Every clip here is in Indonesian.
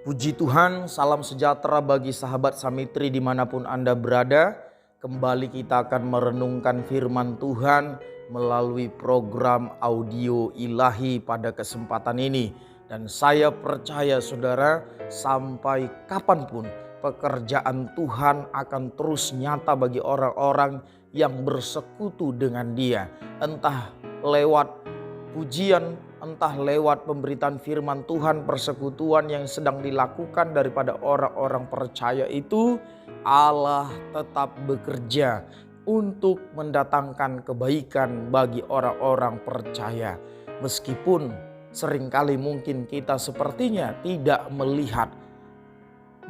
Puji Tuhan, salam sejahtera bagi sahabat Samitri dimanapun Anda berada. Kembali kita akan merenungkan firman Tuhan melalui program audio ilahi pada kesempatan ini. Dan saya percaya saudara, sampai kapanpun pekerjaan Tuhan akan terus nyata bagi orang-orang yang bersekutu dengan Dia. Entah lewat pujian, entah lewat pemberitaan firman Tuhan, persekutuan yang sedang dilakukan daripada orang-orang percaya itu, Allah tetap bekerja untuk mendatangkan kebaikan bagi orang-orang percaya. Meskipun seringkali mungkin kita sepertinya tidak melihat,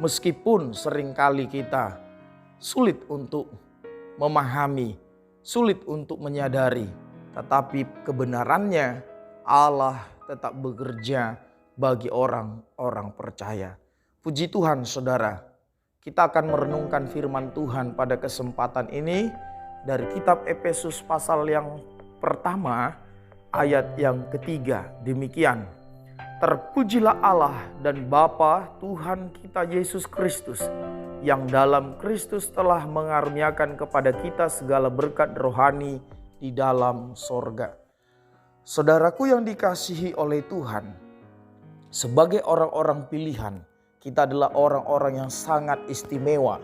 meskipun seringkali kita sulit untuk memahami, sulit untuk menyadari, tetapi kebenarannya Allah tetap bekerja bagi orang-orang percaya. Puji Tuhan saudara, kita akan merenungkan firman Tuhan pada kesempatan ini dari kitab Efesus pasal yang pertama ayat yang ketiga. Demikian, terpujilah Allah dan Bapa Tuhan kita Yesus Kristus, yang dalam Kristus telah mengaruniakan kepada kita segala berkat rohani di dalam sorga. Saudaraku yang dikasihi oleh Tuhan, sebagai orang-orang pilihan, kita adalah orang-orang yang sangat istimewa.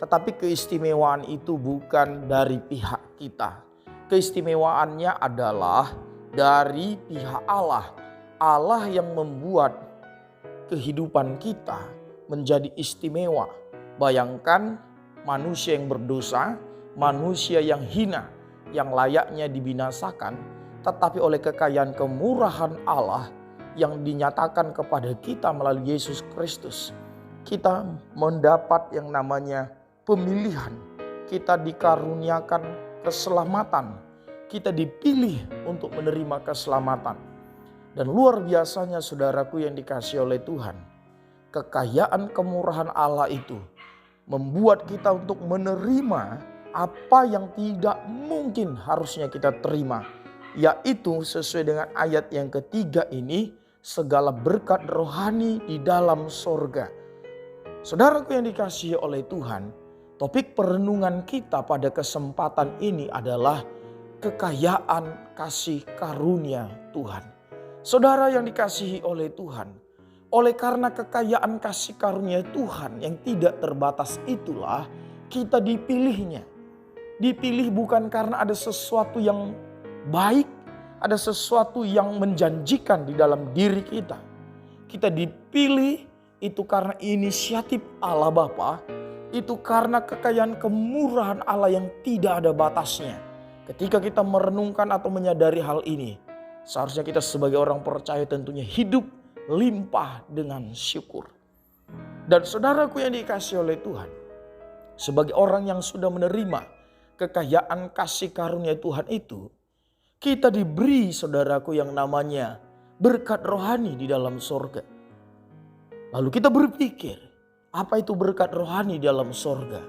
Tetapi keistimewaan itu bukan dari pihak kita. Keistimewaannya adalah dari pihak Allah. Allah yang membuat kehidupan kita menjadi istimewa. Bayangkan manusia yang berdosa, manusia yang hina, yang layaknya dibinasakan, tetapi oleh kekayaan kemurahan Allah yang dinyatakan kepada kita melalui Yesus Kristus, kita mendapat yang namanya pemilihan. Kita dikaruniakan keselamatan. Kita dipilih untuk menerima keselamatan. Dan luar biasanya saudaraku yang dikasihi oleh Tuhan, kekayaan kemurahan Allah itu membuat kita untuk menerima apa yang tidak mungkin harusnya kita terima. Yaitu sesuai dengan ayat yang ketiga ini, segala berkat rohani di dalam sorga. Saudaraku yang dikasihi oleh Tuhan, topik perenungan kita pada kesempatan ini adalah kekayaan kasih karunia Tuhan. Saudara yang dikasihi oleh Tuhan, oleh karena kekayaan kasih karunia Tuhan yang tidak terbatas itulah kita dipilihnya. Dipilih bukan karena ada sesuatu yang baik, ada sesuatu yang menjanjikan di dalam diri kita. Kita dipilih itu karena inisiatif Allah Bapa, itu karena kekayaan kemurahan Allah yang tidak ada batasnya. Ketika kita merenungkan atau menyadari hal ini, seharusnya kita sebagai orang percaya tentunya hidup limpah dengan syukur. Dan saudaraku yang dikasihi oleh Tuhan, sebagai orang yang sudah menerima kekayaan kasih karunia Tuhan itu, kita diberi saudaraku yang namanya berkat rohani di dalam sorga. Lalu kita berpikir, apa itu berkat rohani di dalam sorga?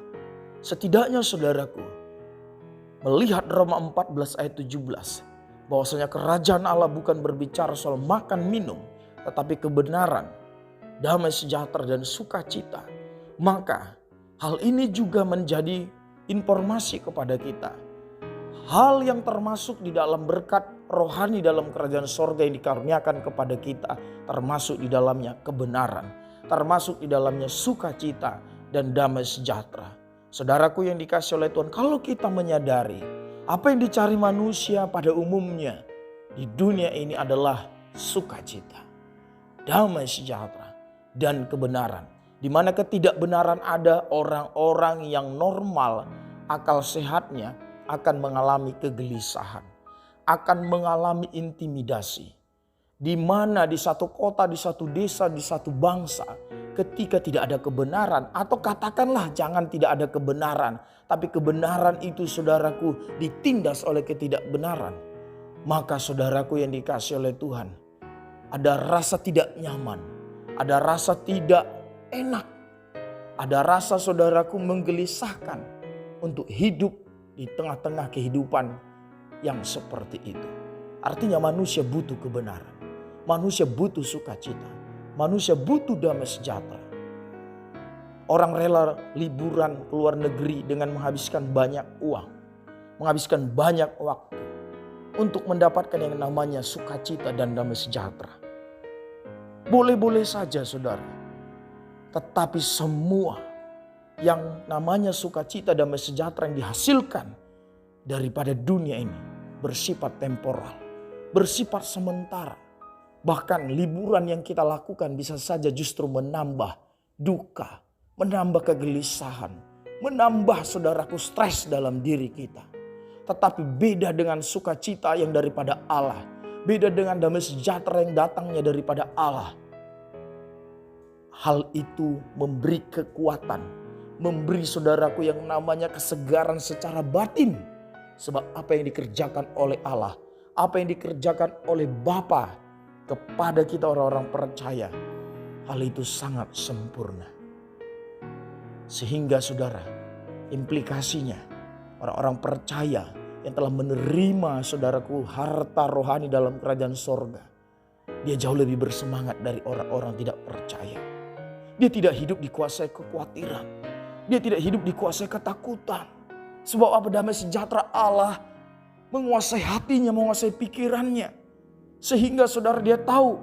Setidaknya saudaraku, melihat Roma 14 ayat 17, bahwasanya kerajaan Allah bukan berbicara soal makan minum, tetapi kebenaran, damai sejahtera dan sukacita. Maka hal ini juga menjadi informasi kepada kita. Hal yang termasuk di dalam berkat rohani dalam kerajaan sorga yang dikaruniakan kepada kita, termasuk di dalamnya kebenaran, termasuk di dalamnya sukacita dan damai sejahtera. Saudaraku yang dikasihi oleh Tuhan, kalau kita menyadari apa yang dicari manusia pada umumnya di dunia ini adalah sukacita, damai sejahtera dan kebenaran. Di mana ketidakbenaran ada, orang-orang yang normal akal sehatnya akan mengalami kegelisahan, akan mengalami intimidasi. Di mana di satu kota, di satu desa, di satu bangsa, ketika tidak ada kebenaran, atau katakanlah jangan tidak ada kebenaran, tapi kebenaran itu saudaraku ditindas oleh ketidakbenaran, maka saudaraku yang dikasihi oleh Tuhan, ada rasa tidak nyaman, ada rasa tidak enak, ada rasa saudaraku menggelisahkan untuk hidup di tengah-tengah kehidupan yang seperti itu. Artinya manusia butuh kebenaran. Manusia butuh sukacita. Manusia butuh damai sejahtera. Orang rela liburan ke luar negeri dengan menghabiskan banyak uang, menghabiskan banyak waktu untuk mendapatkan yang namanya sukacita dan damai sejahtera. Boleh-boleh saja saudara, tetapi semua yang namanya sukacita dan damai sejahtera yang dihasilkan daripada dunia ini bersifat temporal, bersifat sementara. Bahkan liburan yang kita lakukan bisa saja justru menambah duka, menambah kegelisahan, menambah saudaraku stres dalam diri kita. Tetapi beda dengan sukacita yang daripada Allah, beda dengan damai sejahtera yang datangnya daripada Allah. Hal itu memberi kekuatan, memberi saudaraku yang namanya kesegaran secara batin. Sebab apa yang dikerjakan oleh Allah, apa yang dikerjakan oleh Bapa kepada kita orang-orang percaya, hal itu sangat sempurna. Sehingga saudara, implikasinya orang-orang percaya yang telah menerima saudaraku harta rohani dalam kerajaan sorga, dia jauh lebih bersemangat dari orang-orang tidak percaya. Dia tidak hidup dikuasai kekhawatiran, dia tidak hidup dikuasai ketakutan. Sebab apa? Damai sejahtera Allah menguasai hatinya, menguasai pikirannya. Sehingga saudara dia tahu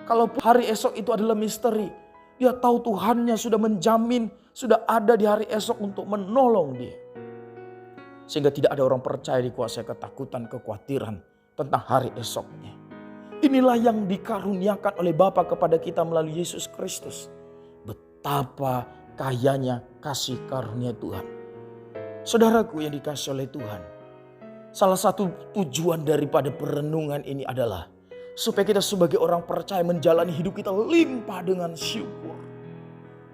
kalau hari esok itu adalah misteri. Dia tahu Tuhannya sudah menjamin, sudah ada di hari esok untuk menolong dia. Sehingga tidak ada orang percaya dikuasai ketakutan, kekhawatiran tentang hari esoknya. Inilah yang dikaruniakan oleh Bapa kepada kita melalui Yesus Kristus. Betapa kayanya kasih karunia Tuhan. Saudaraku yang dikasihi oleh Tuhan, salah satu tujuan daripada perenungan ini adalah supaya kita sebagai orang percaya menjalani hidup kita limpah dengan syukur.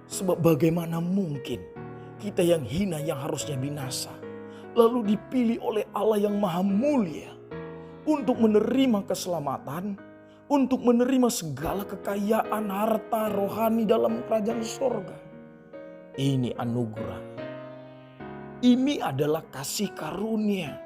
Sebab bagaimana mungkin kita yang hina, yang harusnya binasa, lalu dipilih oleh Allah yang maha mulia untuk menerima keselamatan, untuk menerima segala kekayaan harta rohani dalam kerajaan sorga. Ini anugerah. Ini adalah kasih karunia.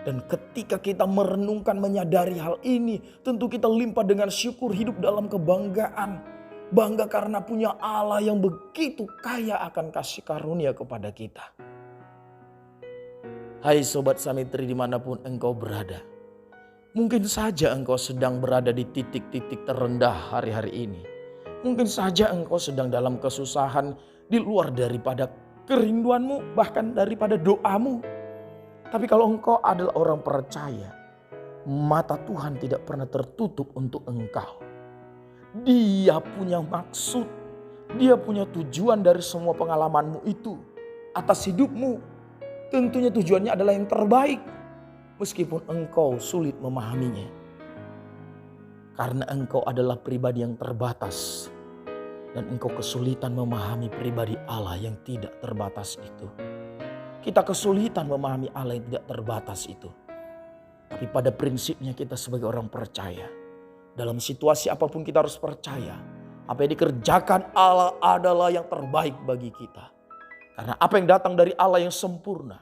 Dan ketika kita merenungkan, menyadari hal ini, tentu kita limpah dengan syukur, hidup dalam kebanggaan. Bangga karena punya Allah yang begitu kaya akan kasih karunia kepada kita. Hai Sobat Samitri dimanapun engkau berada. Mungkin saja engkau sedang berada di titik-titik terendah hari-hari ini. Mungkin saja engkau sedang dalam kesusahan di luar daripada kerinduanmu, bahkan daripada doamu. Tapi kalau engkau adalah orang percaya, mata Tuhan tidak pernah tertutup untuk engkau. Dia punya maksud, dia punya tujuan dari semua pengalamanmu itu atas hidupmu. Tentunya tujuannya adalah yang terbaik, meskipun engkau sulit memahaminya. Karena engkau adalah pribadi yang terbatas dan engkau kesulitan memahami pribadi Allah yang tidak terbatas itu. Kita kesulitan memahami Allah yang tidak terbatas itu. Tapi pada prinsipnya kita sebagai orang percaya, dalam situasi apapun kita harus percaya, apa yang dikerjakan Allah adalah yang terbaik bagi kita. Karena apa yang datang dari Allah yang sempurna,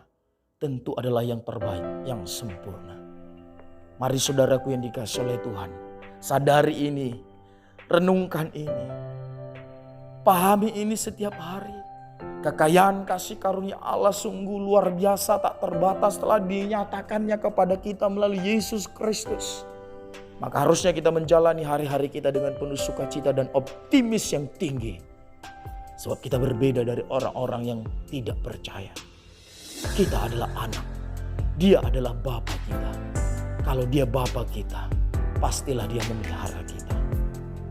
tentu adalah yang terbaik, yang sempurna. Mari saudaraku yang dikasihi oleh Tuhan, sadari ini, renungkan ini, pahami ini setiap hari. Kekayaan kasih karunia Allah sungguh luar biasa, tak terbatas, telah dinyatakannya kepada kita melalui Yesus Kristus. Maka harusnya kita menjalani hari-hari kita dengan penuh sukacita dan optimis yang tinggi. Sebab kita berbeda dari orang-orang yang tidak percaya. Kita adalah anak, dia adalah Bapa kita. Kalau dia Bapa kita, pastilah dia memelihara kita.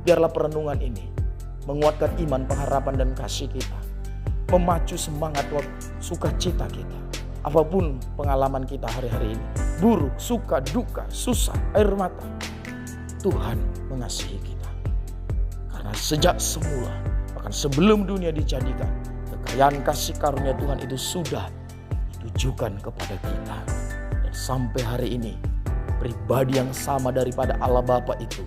Biarlah perenungan ini menguatkan iman, pengharapan dan kasih kita. Memacu semangat sukacita kita. Apapun pengalaman kita hari-hari ini, buruk, suka, duka, susah, air mata, Tuhan mengasihi kita. Karena sejak semula, bahkan sebelum dunia dijadikan, kekayaan kasih karunia Tuhan itu sudah ditujukan kepada kita. Dan sampai hari ini, pribadi yang sama daripada Allah Bapa itu,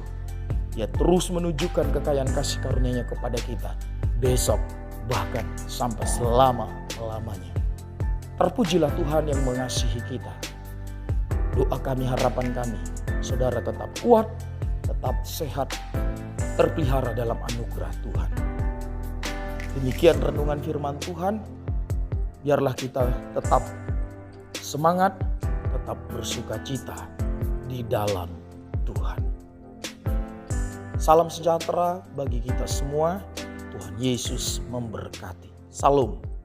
dia terus menunjukkan kekayaan kasih karunia-Nya kepada kita. Besok, bahkan sampai selama-lamanya. Terpujilah Tuhan yang mengasihi kita. Doa kami, harapan kami, saudara tetap kuat, tetap sehat, terpelihara dalam anugerah Tuhan. Demikian renungan firman Tuhan. Biarlah kita tetap semangat, tetap bersukacita di dalam Tuhan. Salam sejahtera bagi kita semua. Tuhan Yesus memberkati. Salam.